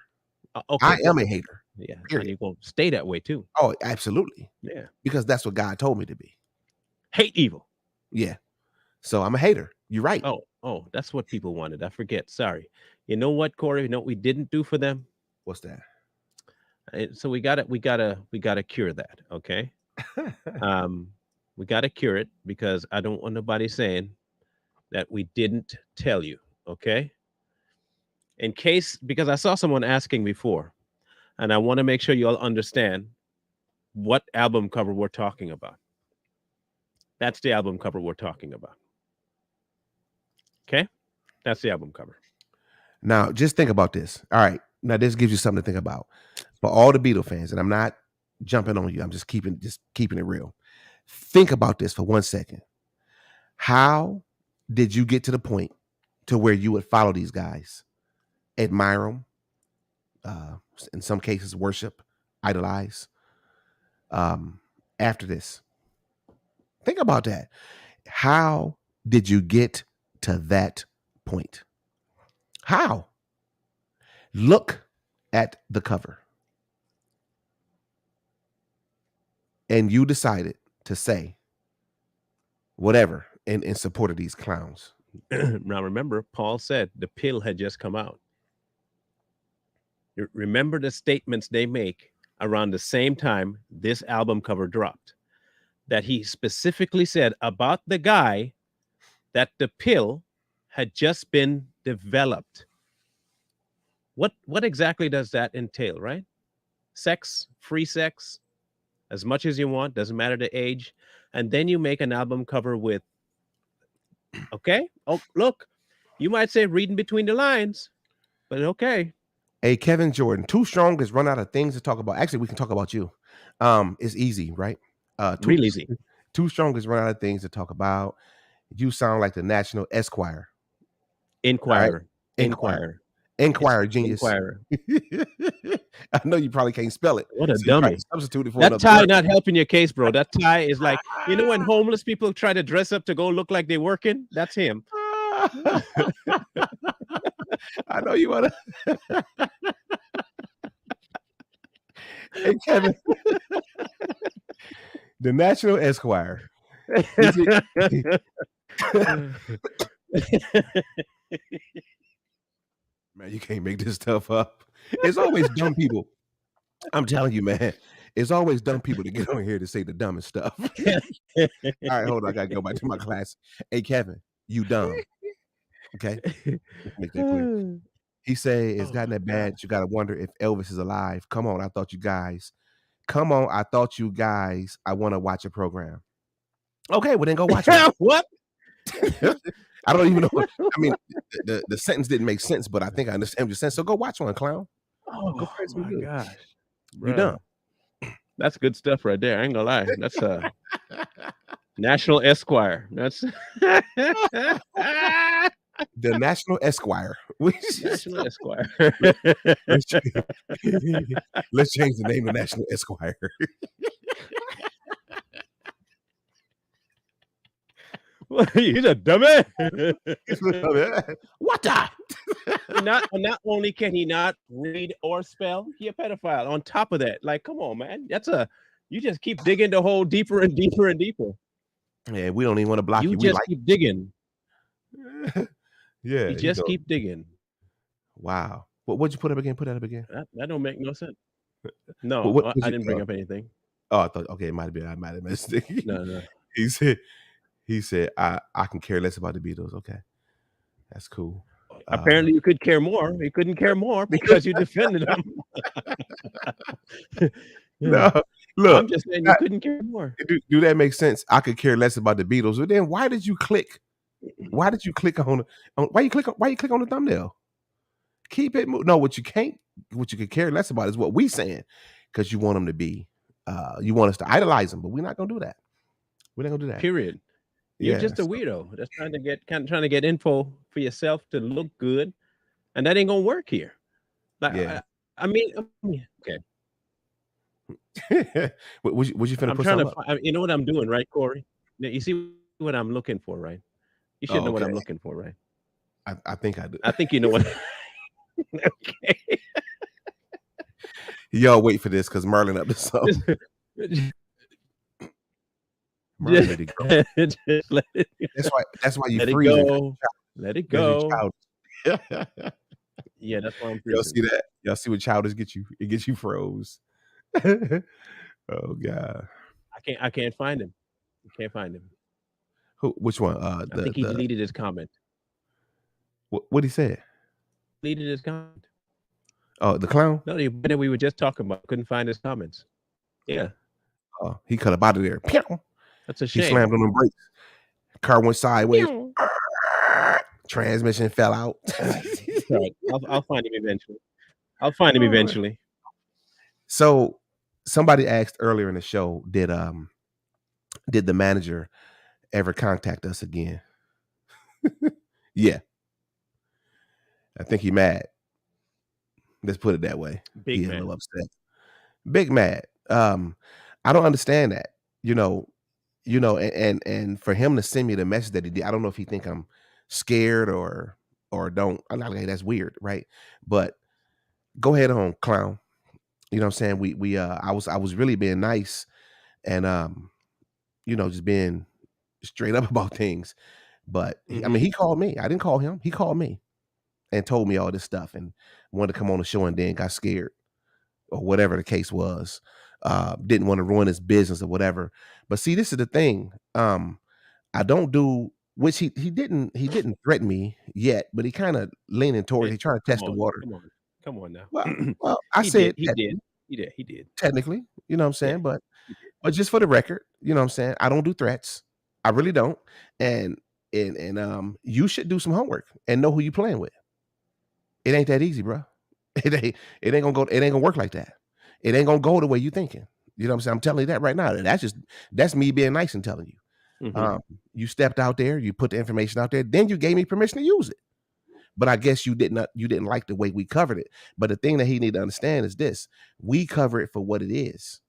Okay, I am a hater. Yeah, and you're going to stay that way too. Oh, absolutely. Yeah, because that's what God told me to be. Hate evil. Yeah. So I'm a hater. You're right. Oh, Oh, that's what people wanted. I forget. Sorry. You know what, Corey? You know what we didn't do for them? What's that? So we gotta cure that. Okay. Um, we gotta cure it because I don't want nobody saying that we didn't tell you. Okay. In case, because I saw someone asking before, and I want to make sure you all understand what album cover we're talking about. That's the album cover we're talking about. Okay. That's the album cover. Now, just think about this. All right. Now, this gives you something to think about. For all the Beatle fans, and I'm not jumping on you, I'm just keeping it real. Think about this for 1 second. How did you get to the point to where you would follow these guys, admire them, uh, in some cases worship, idolize? After this, think about that. How did you get to that point? How? Look at the cover. And you decided to say whatever in support of these clowns. Now, remember, Paul said the pill had just come out. Remember the statements they make around the same time this album cover dropped, that he specifically said about the guy that the pill had just been developed. What exactly does that entail, right? Sex, free sex, as much as you want, doesn't matter the age. And then you make an album cover with, okay, oh, look, you might say reading between the lines, but okay. Hey, Kevin Jordan, Too Strong has run out of things to talk about. Actually, we can talk about you. It's easy, right? Too Real easy. Too Strong has run out of things to talk about. You sound like the National Esquire. All right? Inquirer. Inquire. It's Genius. Inquirer. I know you probably can't spell it. What a So you try dummy. to substitute it for That another tie word. not helping your case, bro. That tie is like, you know, when homeless people try to dress up to go look like they're working? That's him. I know you want to. Hey, Kevin. The National Esquire. Is it- Man, you can't make this stuff up. It's always dumb people. I'm telling you, man. It's always dumb people to get on here to say the dumbest stuff. All right, hold on. I gotta go back to my class. Hey, Kevin, you dumb. Okay, let's make that clear. He said it's Oh gotten my that bad. God. You gotta wonder if Elvis is alive. Come on, I thought you guys. Come on, I thought you guys. I want to watch a program. Okay, well then go watch one. What? I don't even know. I mean, the sentence didn't make sense, but I think I understand what you're saying. So go watch one, clown. Go Oh find some my good. gosh. You Bruh. dumb. That's good stuff right there. I ain't gonna lie. That's National Esquire. That's The National Esquire. National Esquire. Let's let's change the name to National Esquire. He's a dummy. What the? Not only can he not read or spell, he a pedophile. On top of that, like, come on, man. You just keep digging the hole deeper and deeper and deeper. Yeah, we don't even want to block you. You We just like. keep digging. Yeah, You just keep digging. Wow. What'd you put up again? Put that up again. That don't make no sense. No, What I didn't bring up anything. Oh, I thought. Okay, it might have been. I might have missed it. No. He said, I can care less about the Beatles. Okay, that's cool. Apparently, you could care more. You couldn't care more because you defended them. No, look. I'm just saying you couldn't care more. Do that make sense? I could care less about the Beatles. But then why did you click? Why did you click on why you click on the thumbnail? Keep it moving. No, what you could care less about is what we saying, because you want them to be you want us to idolize them, but we're not gonna do that. We're not gonna do that. Period. You're just a weirdo that's trying to get info for yourself to look good, and that ain't gonna work here. Like, Yeah. I mean, okay. was you finna I'm put trying something to. You know what I'm doing, right, Corey? You see what I'm looking for, right? You should know what I'm okay. looking for, right? I think I do. I think you know what. Okay. Y'all wait for this because Merlin up to something. Merlin, let it go. Just let it That's why you let it freeze. go. Let it That's your go. child. Yeah, that's what I'm Y'all preaching. see that? Y'all see what childish get you? It gets you froze. Oh god. I can't find him. I can't find him. Who? Which one? I think he The deleted his comment. what he said? Deleted his comment. Oh, the clown. No, the that we were just talking about. Couldn't find his comments. Yeah, Oh, he cut up out of there. Pew! that's a He shame. slammed on the brakes. Car went sideways. Meow. Transmission fell out. It's all right. I'll find him eventually. I'll find him eventually. So somebody asked earlier in the show, did the manager ever contact us again? Yeah, I think he mad. Let's put it that way. Big He a man. little upset. Big mad. I don't understand that. You know, and for him to send me the message that he did, I don't know if he think I'm scared or don't. I'm not like that's weird, right? But go ahead on, clown. You know what I'm saying? We I was really being nice and just being straight up about things. But I mean, Mhm. he called me. I didn't call him. He called me and told me all this stuff and wanted to come on the show and then got scared or whatever the case was. Didn't want to ruin his business or whatever. But see, this is the thing. I don't do which he didn't threaten me yet, but he kind of leaning towards Hey, he trying to come test the on, water. come on, come on now. Well, I He did, said he did, he did, he did. technically, you know what I'm Yeah, saying, he did. but just for the record, you know what I'm saying, I don't do threats. I really don't. And you should do some homework and know who you playing with. It ain't that easy, bro. It ain't gonna work like that. It ain't gonna go the way you thinking. You know what I'm saying? I'm telling you that right now. That's me being nice and telling you. Mhm. Um, you stepped out there, you put the information out there, then you gave me permission to use it. But I guess you didn't like the way we covered it. But the thing that he need to understand is this: we cover it for what it is.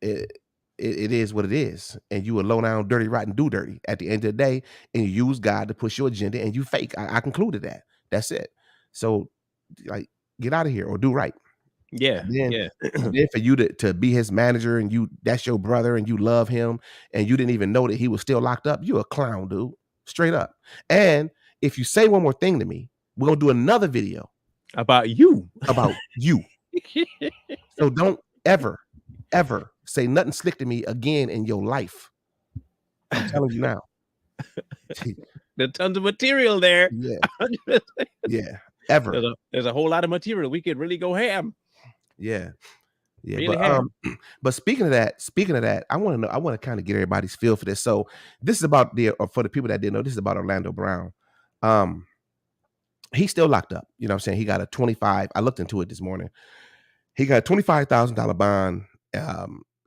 It, it is what it is, and you a low down, dirty, rotten, do dirty at the end of the day, and you use God to push your agenda, and you fake. I concluded that. That's it. So, like, get out of here or do right. Yeah, And then, yeah. and then for you to be his manager, and that's your brother, and you love him, and you didn't even know that he was still locked up. You a clown, dude. Straight up. And if you say one more thing to me, we're gonna do another video About you. about you. So don't ever, ever say nothing slick to me again in your life. I'm telling you now. There's tons of material there. Yeah, there's yeah, ever. there's a whole lot of material. We could really go ham. Yeah, yeah. Really But ham. but speaking of that, I want to know. I want to kind of get everybody's feel for this. So this is about for the people that didn't know. This is about Orlando Brown. Um, he's still locked up. You know what I'm saying? He got a 25. I looked into it this morning. He got a $25,000 bond,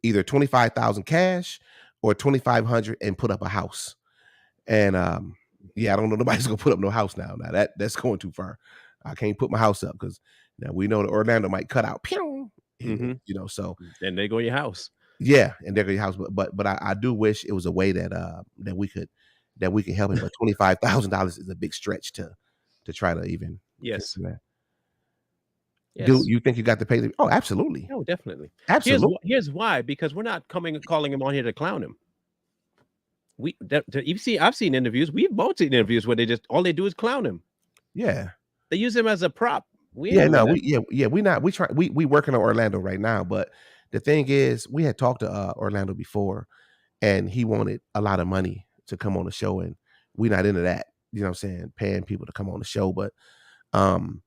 either 25,000 cash or 2,500 and put up a house. And yeah, I don't know nobody's gonna put up no house now. Now that's going too far. I can't put my house up because now we know that Orlando might cut out. Pew! Mhm. So And there go your house. yeah, and there go your house. But I do wish it was a way that we could help him. But $25,000 is a big stretch to try to even Yes. that. Do Yes. you think you got to pay the oh absolutely. No, definitely. Absolutely. Here's why, because we're not coming and calling him on here to clown him. You see, I've seen interviews. We've both seen interviews where all they do is clown him. Yeah. They use him as a prop. We ain't Yeah, doing no, that. we working on Orlando right now, but the thing is, we had talked to Orlando before, and he wanted a lot of money to come on the show, and we not into that. You know what I'm saying? Paying people to come on the show, but um,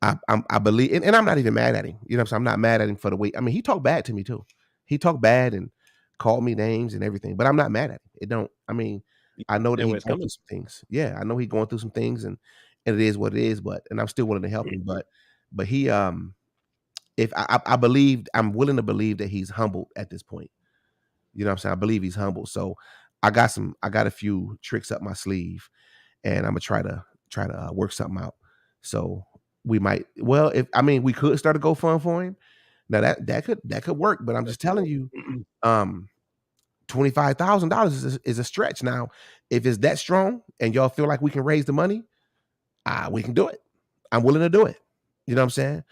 I believe, and I'm not even mad at him. You know what I'm saying? I'm not mad at him for the way. I mean, he talked bad to me too. He talked bad and called me names and everything, but I'm not mad at him. It don't. I mean, You I know that understand he where it's going coming through some things. Yeah, I know he going through some things, and it is what it is. And I'm still willing to help him. But he if I believe I'm willing to believe that he's humbled at this point. You know what I'm saying? I believe he's humble. So I got a few tricks up my sleeve, and I'm gonna try to work something out. So we might if I mean we could start a GoFund for him. Now that could work, but I'm from. just telling you, um, $25,000 is a stretch. Now, if it's that strong and y'all feel like we can raise the money, we can do it. I'm willing to do it. You know what I'm saying?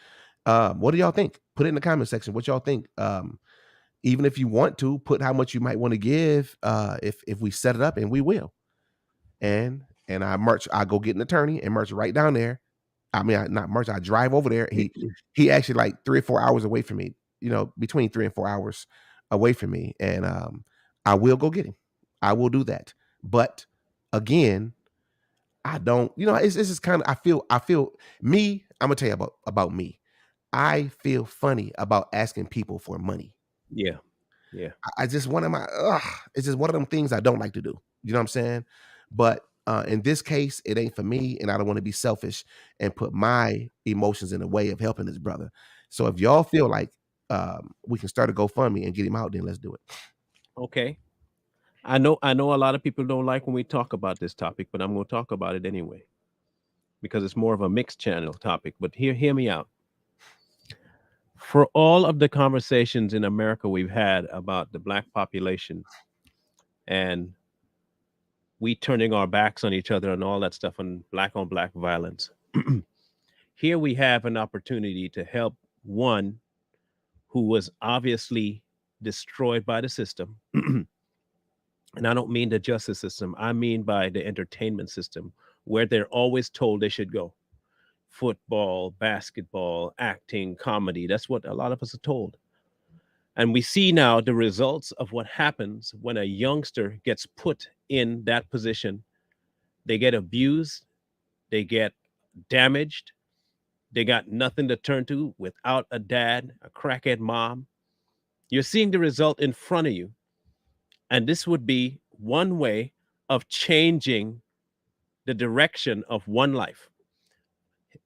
What do y'all think? Put it in the comment section. What y'all think? Even if you want to, put how much you might want to give. If we set it up, and we will. And and I go get an attorney and march right down there. I mean, not march, I drive over there. He actually like 3 or 4 hours away from me, between 3 and 4 hours away from me. And I will go get him. I will do that. But again, I don't, it's just kind of I feel me, I'm gonna tell you about me. I feel funny about asking people for money. Yeah. Yeah. I just one of my it's just one of them things I don't like to do. You know what I'm saying? But in this case, it ain't for me, and I don't want to be selfish and put my emotions in the way of helping this brother. So if y'all feel like we can start a GoFundMe and get him out, then let's do it. Okay. I know a lot of people don't like when we talk about this topic, but I'm going to talk about it anyway because it's more of a mixed channel topic. But hear me out. For all of the conversations in America we've had about the black population and we turning our backs on each other and all that stuff on black violence, here we have an opportunity to help one who was obviously destroyed by the system. And I don't mean the justice system, I mean by the entertainment system, where they're always told they should go. Football, basketball, acting, comedy. That's what a lot of us are told. And we see now the results of what happens when a youngster gets put in that position. They get abused, they get damaged, they got nothing to turn to without a dad, a crackhead mom. You're seeing the result in front of you. And this would be one way of changing the direction of one life.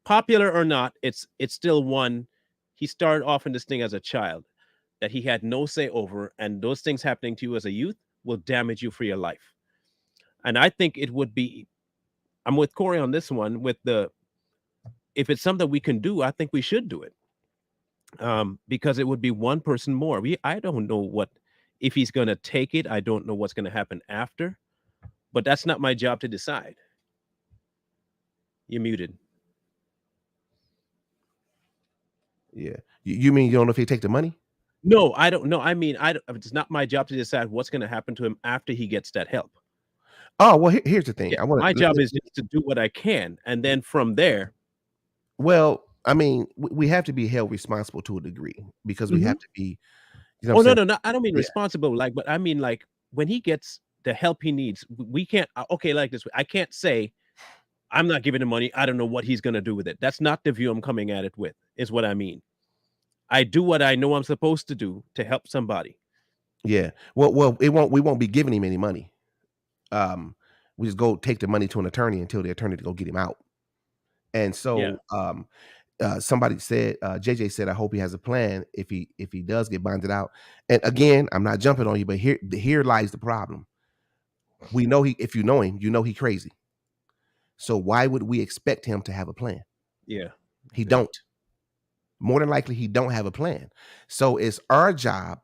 Popular or not, it's still one. He started off in this thing as a child that he had no say over, and those things happening to you as a youth will damage you for your life. And I think it would be, I'm with Corey on this one, with the, if it's something we can do, I think we should do it. Because it would be one person more. I don't know what, if he's going to take it. I don't know what's going to happen after, but that's not my job to decide. You're muted. Yeah. You mean you don't know if he take the money? No, I don't know. I mean, it's not my job to decide what's going to happen to him after he gets that help. Oh, well, here's the thing. Yeah, my job is just to do what I can, and then from there. Well, I mean, we have to be held responsible to a degree because we have Mhm. to be, you know Oh, what I'm no, saying? no, no, I don't mean Yeah. responsible, like, but I mean, like, when he gets the help he needs, we can't, okay, like this, I can't say, I'm not giving him money, I don't know what he's gonna do with it. That's not the view I'm coming at it with, is what I mean. I do what I know I'm supposed to do to help somebody. Yeah. Well, we won't be giving him any money. Um, we just go take the money to an attorney until the attorney to go get him out. And Yeah, so, somebody said, JJ said, I hope he has a plan if he does get bonded out. And again, I'm not jumping on you, but here lies the problem. We know if you know him, you know he crazy. So why would we expect him to have a plan? yeah, He yeah, don't. More than likely, he don't have a plan. So it's our job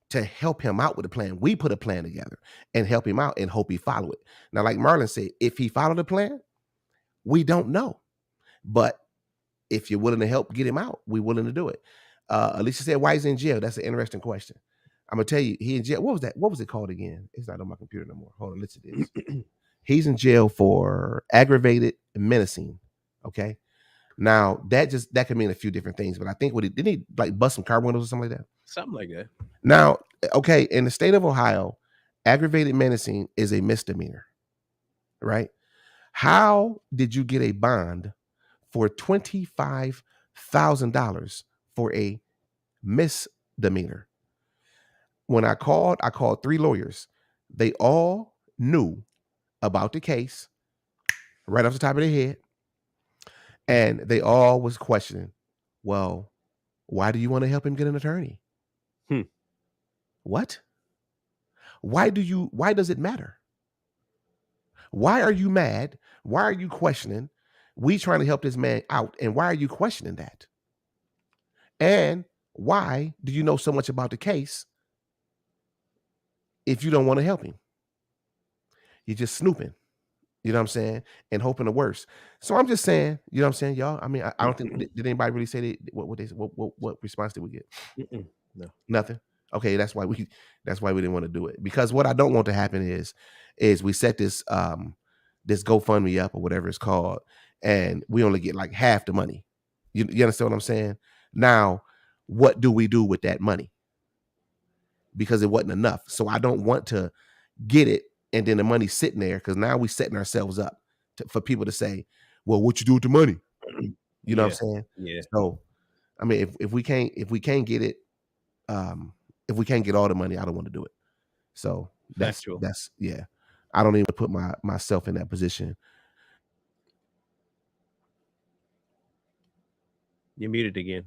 to help him out with a plan. We put a plan together and help him out and hope he follow it. Now, like Marlon said, if he followed the plan, we don't know. But if you're willing to help get him out, we're willing to do it. Alicia said, why is he in jail? That's an interesting question. I'm gonna tell you, he in jail. What was that? What was it called again? It's not on my computer no more. Hold on, listen to this. He's in jail for aggravated menacing. Okay. Now that could mean a few different things, but I think what he didn't he like bust some car windows or something like that. something like that. Now, okay, in the state of Ohio, aggravated menacing is a misdemeanor, right? How did you get a bond for $25,000 for a misdemeanor? When I called three lawyers. They all knew about the case right off the top of their head, and they all was questioning, well, why do you want to help him get an attorney? Hmm. What? Why does it matter? Why are you mad? Why are you questioning? We trying to help this man out, and why are you questioning that? And why do you know so much about the case if you don't want to help him? You're just snooping, you know what I'm saying, and hoping the worst. So I'm just saying, you know what I'm saying, y'all. I mean, I don't think did anybody really say what they what response did we get? Mm-mm. No. Nothing. Okay, that's why we didn't want to do it because what I don't want to happen is we set this this GoFundMe up or whatever it's called, and we only get like half the money. You understand what I'm saying? Now, what do we do with that money? Because it wasn't enough. So I don't want to get it and then the money's sitting there, because now we setting ourselves up for people to say, well, what you do with the money? You know what Yeah. I'm saying? Yeah. So I mean, if we can't get it, if we can't get all the money, I don't want to do it. So Factual. that's yeah. I don't even put myself in that position. You're muted again.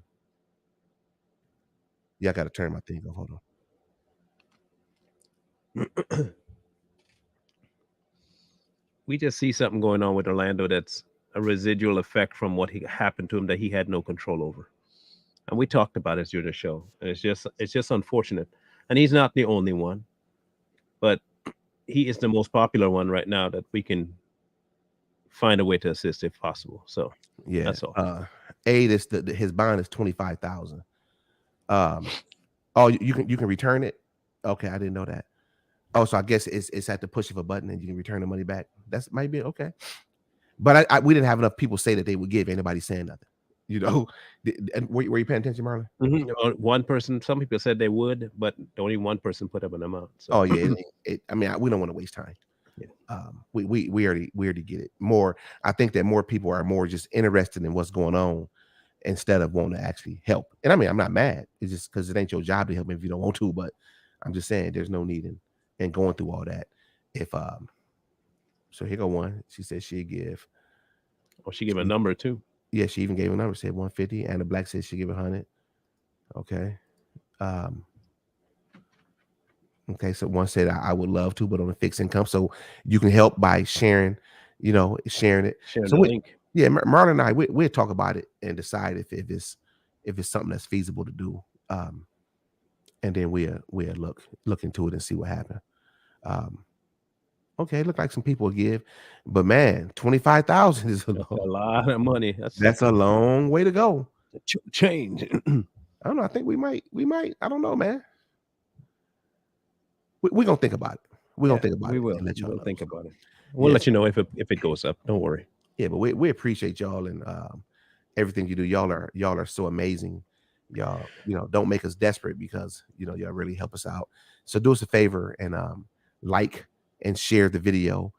Yeah, I got to turn my thing off. Hold on. We just see something going on with Orlando that's a residual effect from what happened to him that he had no control over. And we talked about it during the show. And it's just unfortunate. And he's not the only one, but he is the most popular one right now that we can find a way to assist if possible. So Yeah. that's all. Aid is his bond is 25,000. Oh, you can return it. Okay, I didn't know that. Oh, so I guess it's at the push of a button and you can return the money back. That's might be okay. But we didn't have enough people say that they would give. Anybody saying nothing. You know, were you paying attention, Marlon? One person, some people said they would, but only one person put up an amount. So. Oh yeah, I mean, we don't want to waste time. Yeah. We already get it. More, I think that more people are more just interested in what's going on instead of wanting to actually help. And I mean, I'm not mad. It's just because it ain't your job to help me if you don't want to. But I'm just saying, there's no need in going through all that. If so here go one. She said she'd give. Oh, she gave a number too. Yeah, she even gave a number. Said 150. And the Black said she give 100. Okay. Okay, so one said I would love to, but on a fixed income. So you can help by sharing, sharing it. Sharing so the link. Yeah, Marlon and I we'll talk about it and decide if it's something that's feasible to do. And then we'll look into it and see what happens. Okay, look like some people will give, but man, 25,000 is a lot of money. That's a long way to go. Change. I don't know. I think we might. I don't know, man. We're gonna think about it. We're gonna think about it. We will. Let y'all we'll know. think about it. We'll let you know if it goes up. Don't worry. Yeah, but we appreciate y'all and everything you do. Y'all are so amazing. Y'all, don't make us desperate, because y'all really help us out. So do us a favor and like and share the video,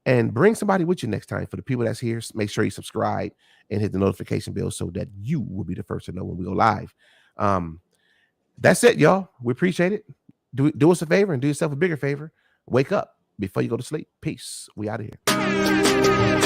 and bring somebody with you next time. For the people that's here, make sure you subscribe and hit the notification bell so that you will be the first to know when we go live. That's it, y'all. We appreciate it. Do us a favor and do yourself a bigger favor. Wake up before you go to sleep. Peace. We out of here.